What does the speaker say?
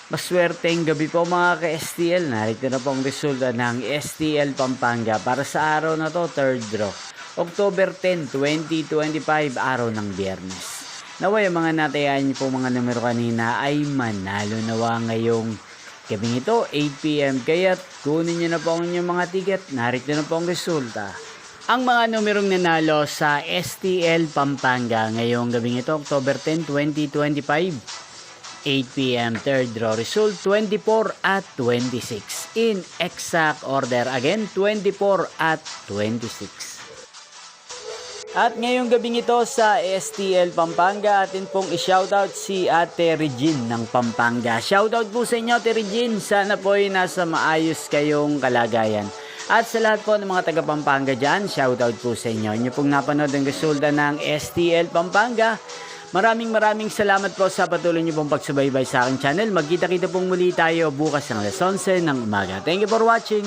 Maswerteng gabi po mga ka-STL. Narito na po ang resulta ng STL Pampanga para sa araw na to, third draw. October 10, 2025, araw ng Biyernes. Naway ang mga natayan niyo po mga numero kanina ay manalo nawa ngayong gabing ito, 8 PM. Kaya kunin niyo na po ang inyong mga ticket. Narito na po ang resulta. Ang mga numerong nanalo sa STL Pampanga ngayong gabing ito, October 10, 2025. 8 PM third draw result 24 at 26 in exact order, again 24 at 26. At ngayong gabing ito sa STL Pampanga, atin pong i-shoutout si Ate Regine ng Pampanga. Shoutout po sa inyo Ate Regine, sana po ay nasa maayos kayong kalagayan. At sa lahat po ng mga taga Pampanga dyan, shoutout po sa inyo. Inyo pong napanood ang resulta ng STL Pampanga. Maraming salamat po sa patuloy niyo pong pagsubaybay sa aking channel. Magkita-kita pong muli tayo bukas ng alas 11 ng umaga. Thank you for watching.